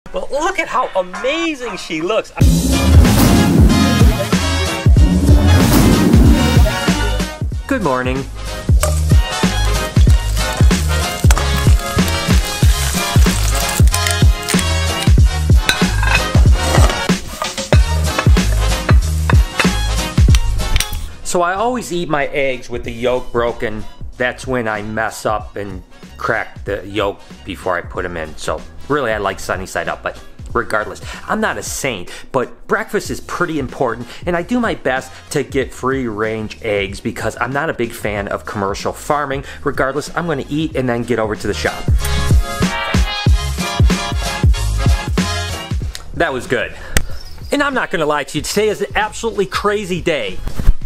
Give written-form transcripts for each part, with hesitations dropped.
But look at how amazing she looks. Good morning. So I always eat my eggs with the yolk broken. That's when I mess up and crack the yolk before I put them in. So really I like sunny side up, but regardless, I'm not a saint, but breakfast is pretty important, and I do my best to get free range eggs because I'm not a big fan of commercial farming. Regardless, I'm gonna eat and then get over to the shop. That was good. And I'm not gonna lie to you, today is an absolutely crazy day.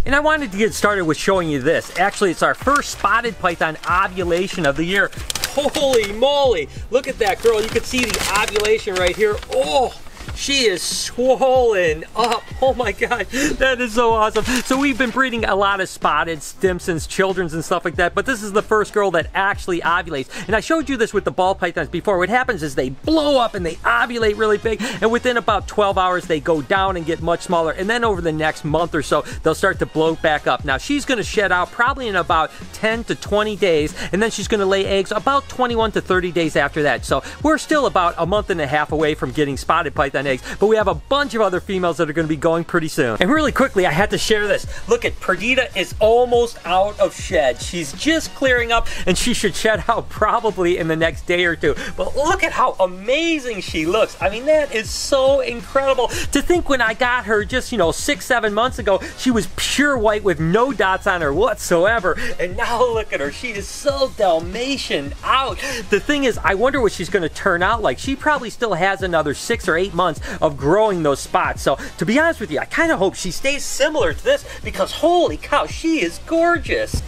And I wanted to get started with showing you this. Actually, it's our first spotted python ovulation of the year. Holy moly, look at that girl. You can see the ovulation right here. Oh, she is swollen up. Oh my God, that is so awesome. So we've been breeding a lot of spotted Stimsons, children's and stuff like that, but this is the first girl that actually ovulates. And I showed you this with the ball pythons before. What happens is they blow up and they ovulate really big, and within about 12 hours they go down and get much smaller, and then over the next month or so they'll start to blow back up. Now she's gonna shed out probably in about 10 to 20 days, and then she's gonna lay eggs about 21 to 30 days after that. So we're still about a month and a half away from getting spotted python eggs, but we have a bunch of other females that are going to be going pretty soon. And really quickly, I had to share this. Look at Perdita is almost out of shed. She's just clearing up, and she should shed out probably in the next day or two. But look at how amazing she looks. I mean, that is so incredible. To think when I got her just, 6, 7 months ago, she was pure white with no dots on her whatsoever. And now look at her. She is so Dalmatian out. The thing is, I wonder what she's going to turn out like. She probably still has another 6 or 8 months of growing those spots. So to be honest with you, I kind of hope she stays similar to this because holy cow, she is gorgeous.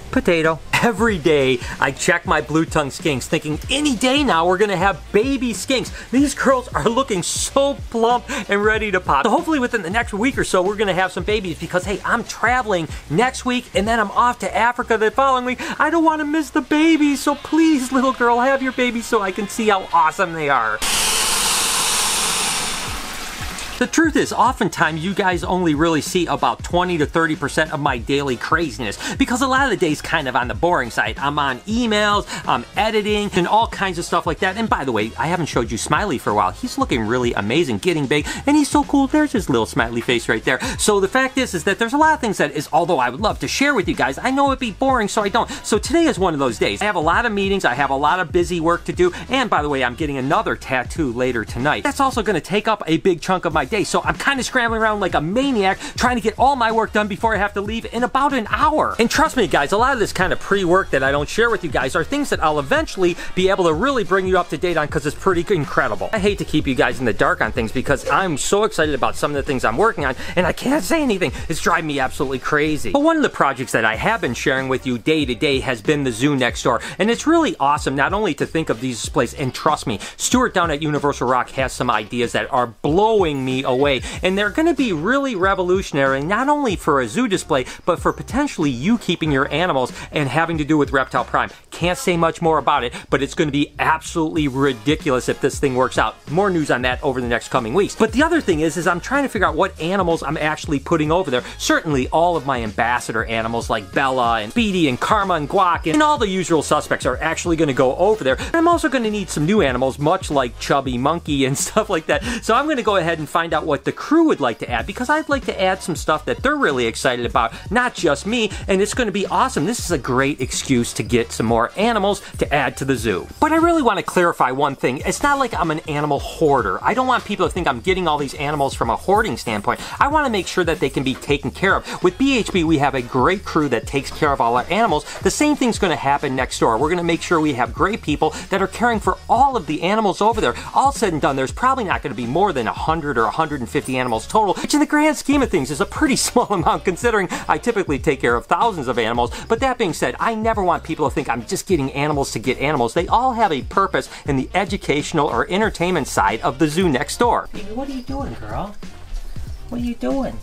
Potato. Every day I check my blue tongue skinks thinking any day now we're gonna have baby skinks. These girls are looking so plump and ready to pop. So hopefully within the next week or so we're gonna have some babies because hey, I'm traveling next week and then I'm off to Africa the following week. I don't want to miss the babies, so please little girl, have your babies so I can see how awesome they are. The truth is, oftentimes you guys only really see about 20 to 30% of my daily craziness because a lot of the day's kind of on the boring side. I'm on emails, I'm editing, and all kinds of stuff like that. And by the way, I haven't showed you Smiley for a while. He's looking really amazing, getting big, and he's so cool. There's his little smiley face right there. So the fact is that there's a lot of things that is, although I would love to share with you guys, I know it'd be boring, so I don't. So today is one of those days. I have a lot of meetings, I have a lot of busy work to do, and by the way, I'm getting another tattoo later tonight. That's also gonna take up a big chunk of my day, so I'm kind of scrambling around like a maniac trying to get all my work done before I have to leave in about an hour. And trust me guys, a lot of this kind of pre-work that I don't share with you guys are things that I'll eventually be able to really bring you up to date on because it's pretty incredible. I hate to keep you guys in the dark on things because I'm so excited about some of the things I'm working on and I can't say anything. It's driving me absolutely crazy. But one of the projects that I have been sharing with you day to day has been the zoo next door, and it's really awesome not only to think of these displays, and trust me, Stuart down at Universal Rock has some ideas that are blowing me away. And they're going to be really revolutionary, not only for a zoo display, but for potentially you keeping your animals and having to do with Reptile Prime. Can't say much more about it, but it's going to be absolutely ridiculous if this thing works out. More news on that over the next coming weeks. But the other thing is I'm trying to figure out what animals I'm actually putting over there. Certainly all of my ambassador animals like Bella and Speedy and Karma and Guac and all the usual suspects are actually going to go over there. And I'm also going to need some new animals, much like Chubby Monkey and stuff like that. So I'm going to go ahead and find out what the crew would like to add because I'd like to add some stuff that they're really excited about, not just me, and it's going to be awesome. This is a great excuse to get some more animals to add to the zoo. But I really want to clarify one thing. It's not like I'm an animal hoarder. I don't want people to think I'm getting all these animals from a hoarding standpoint. I want to make sure that they can be taken care of. With BHB, we have a great crew that takes care of all our animals. The same thing's going to happen next door. We're going to make sure we have great people that are caring for all of the animals over there. All said and done, there's probably not going to be more than 100 or 150 animals total, which in the grand scheme of things is a pretty small amount considering I typically take care of thousands of animals. But that being said, I never want people to think I'm just getting animals to get animals. They all have a purpose in the educational or entertainment side of the zoo next door. Baby, what are you doing, girl? What are you doing?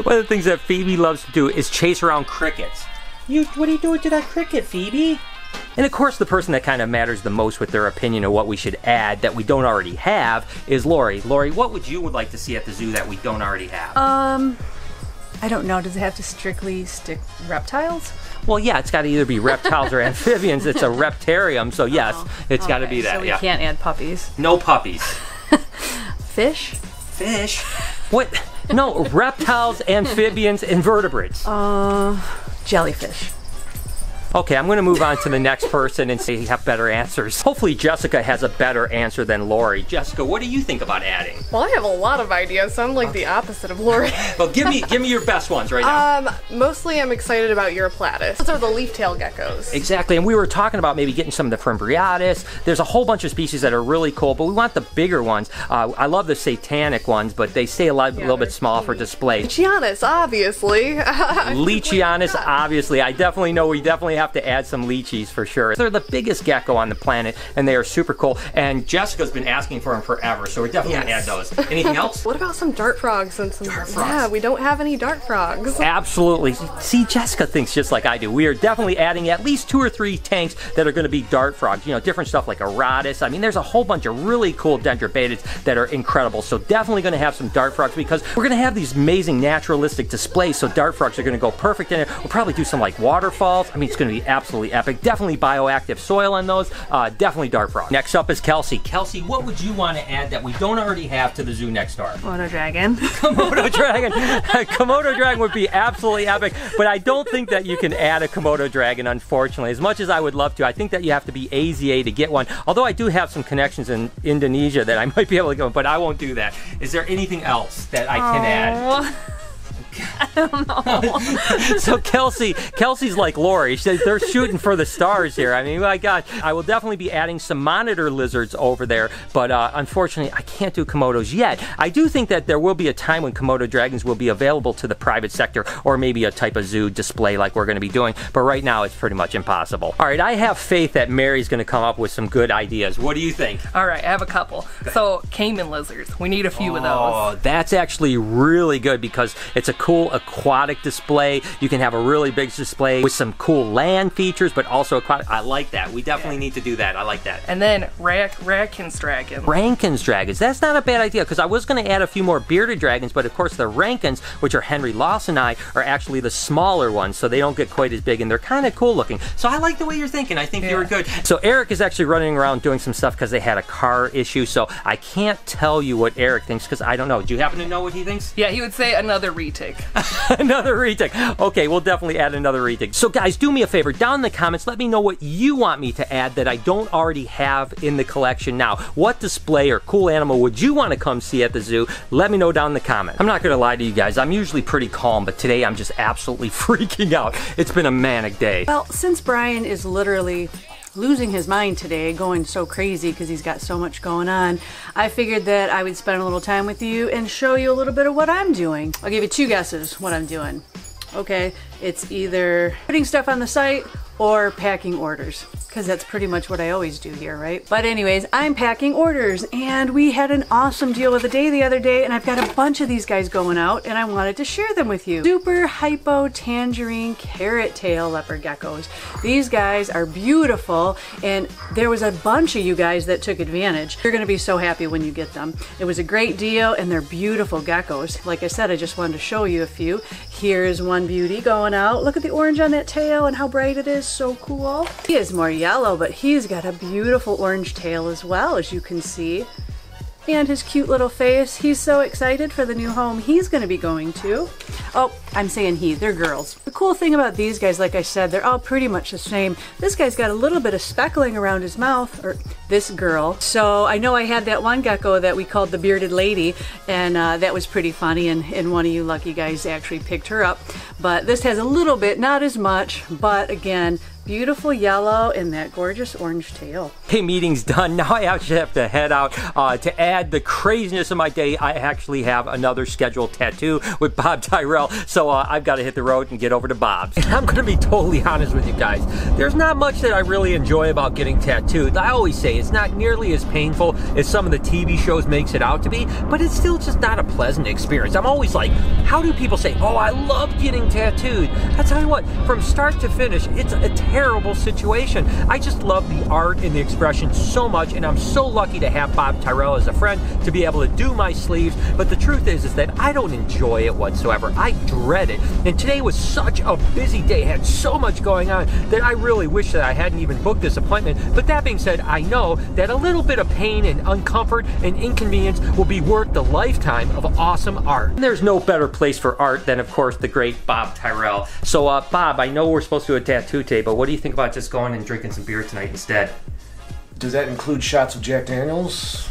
One of the things that Phoebe loves to do is chase around crickets. What are you doing to that cricket, Phoebe? And of course, the person that kind of matters the most with their opinion of what we should add that we don't already have is Lori. Lori, what would you like to see at the zoo that we don't already have? I don't know. Does it have to strictly stick reptiles? Well, yeah, it's got to either be reptiles or amphibians. It's a reptarium, so yes, it's got to be that. So we can't add puppies. No puppies. Fish? Fish? What? No, reptiles, amphibians, invertebrates. Jellyfish. Okay, I'm going to move on to the next person and see if you have better answers. Hopefully Jessica has a better answer than Lori. Jessica, what do you think about adding? Well, I have a lot of ideas, so I'm like the opposite of Lori. Well, give me your best ones right now. Mostly I'm excited about Europlatus. Those are the leaf-tailed geckos. Exactly, and we were talking about maybe getting some of the Fimbriatus. There's a whole bunch of species that are really cool, but we want the bigger ones. I love the satanic ones, but they stay a little bit small for display. Leachianus, obviously. Leachianus, obviously. I definitely know we definitely have to add some leechies for sure. They're the biggest gecko on the planet, and they are super cool. And Jessica's been asking for them forever, so we're definitely gonna add those. Anything else? What about some dart frogs and some dart frogs? Yeah, we don't have any dart frogs. Absolutely. See, Jessica thinks just like I do. We are definitely adding at least 2 or 3 tanks that are going to be dart frogs. You know, different stuff like Aratus. I mean, there's a whole bunch of really cool dendrobatids that are incredible. So definitely going to have some dart frogs because we're going to have these amazing naturalistic displays. So dart frogs are going to go perfect in it. We'll probably do some like waterfalls. I mean, it's going to be absolutely epic. Definitely bioactive soil on those. Definitely dart frog. Next up is Kelsey. Kelsey, what would you want to add that we don't already have to the zoo next door? Komodo Dragon. Komodo Dragon. Komodo Dragon would be absolutely epic, but I don't think that you can add a Komodo Dragon, unfortunately. As much as I would love to, I think that you have to be AZA to get one. Although I do have some connections in Indonesia that I might be able to go, but I won't do that. Is there anything else that I can add? I don't know. So Kelsey's like Lori. They're shooting for the stars here. I mean, my God, I will definitely be adding some monitor lizards over there, but unfortunately, I can't do Komodos yet. I do think that there will be a time when Komodo dragons will be available to the private sector, or maybe a type of zoo display like we're going to be doing, but right now it's pretty much impossible. All right, I have faith that Mary's going to come up with some good ideas. What do you think? All right, I have a couple. So, caiman lizards. We need a few of those. Oh, that's actually really good because it's a cool aquatic display. You can have a really big display with some cool land features, but also aquatic. I like that. We definitely need to do that. I like that. And then Rankins dragons. Rankins dragons. That's not a bad idea because I was going to add a few more bearded dragons, but of course the Rankins, which are Henry Lawsoni, are actually the smaller ones, so they don't get quite as big, and they're kind of cool looking. So I like the way you're thinking. I think you were good. So Eric is actually running around doing some stuff because they had a car issue, so I can't tell you what Eric thinks because I don't know. Do you happen to know what he thinks? Yeah, he would say another retake. Another retake. Okay, we'll definitely add another retake. So guys, do me a favor. Down in the comments, let me know what you want me to add that I don't already have in the collection now. What display or cool animal would you want to come see at the zoo? Let me know down in the comments. I'm not going to lie to you guys. I'm usually pretty calm, but today I'm just absolutely freaking out. It's been a manic day. Well, since Brian is literally losing his mind today, going so crazy because he's got so much going on, I figured that I would spend a little time with you and show you a little bit of what I'm doing. I'll give you 2 guesses what I'm doing. Okay, it's either putting stuff on the site or packing orders, because that's pretty much what I always do here, right? But anyways, I'm packing orders, and we had an awesome deal of the day the other day, and I've got a bunch of these guys going out, and I wanted to share them with you. Super hypo tangerine carrot tail leopard geckos. These guys are beautiful, and there was a bunch of you guys that took advantage. You're gonna be so happy when you get them. It was a great deal, and they're beautiful geckos. Like I said, I just wanted to show you a few. Here's one beauty going out. Look at the orange on that tail and how bright it is. So cool. He is more yellow, but he's got a beautiful orange tail as well, as you can see. And his cute little face. He's so excited for the new home he's going to be going to. Oh, I'm saying he, they're girls. The cool thing about these guys, like I said, they're all pretty much the same. This guy's got a little bit of speckling around his mouth, or this girl. So I know I had that one gecko that we called the bearded lady, and that was pretty funny, and one of you lucky guys actually picked her up. But this has a little bit, not as much, but again, beautiful yellow and that gorgeous orange tail. Hey, meeting's done. Now I actually have to head out. To add the craziness of my day, I actually have another scheduled tattoo with Bob Tyrell. So I've got to hit the road and get over to Bob's. And I'm going to be totally honest with you guys. There's not much that I really enjoy about getting tattooed. I always say it's not nearly as painful as some of the TV shows makes it out to be, but it's still just not a pleasant experience. I'm always like, how do people say, oh, I love getting tattooed? I tell you what, from start to finish, it's a terrible situation. I just love the art and the expression so much, and I'm so lucky to have Bob Tyrell as a friend to be able to do my sleeves. But the truth is that I don't enjoy it whatsoever. I dread it. And today was such a busy day, had so much going on that I really wish that I hadn't even booked this appointment. But that being said, I know that a little bit of pain and uncomfort and inconvenience will be worth the lifetime of awesome art. And there's no better place for art than, of course, the great Bob Tyrell. So Bob, I know we're supposed to do a tattoo today, but what do you think about just going and drinking some beer tonight instead? Does that include shots of Jack Daniels?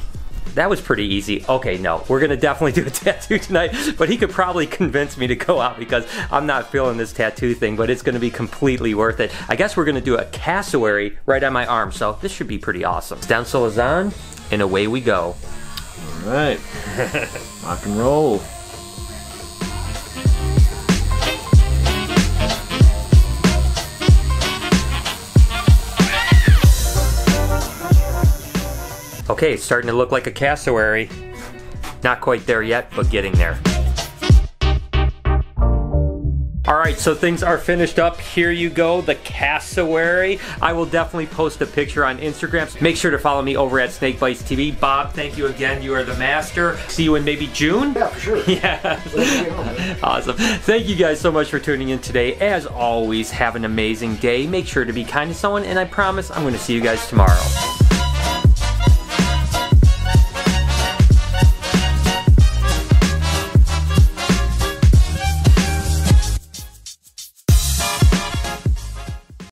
That was pretty easy. Okay, no, we're gonna definitely do a tattoo tonight, but he could probably convince me to go out because I'm not feeling this tattoo thing, but it's gonna be completely worth it. I guess we're gonna do a cassowary right on my arm, so this should be pretty awesome. Down Solazan, and away we go. All right, rock and roll. Okay, it's starting to look like a cassowary. Not quite there yet, but getting there. All right, so things are finished up. Here you go, the cassowary. I will definitely post a picture on Instagram. Make sure to follow me over at Snake Bites TV. Bob, thank you again. You are the master. See you in maybe June? Yeah, for sure. Yeah. Awesome. Thank you guys so much for tuning in today. As always, have an amazing day. Make sure to be kind to someone, and I promise I'm going to see you guys tomorrow.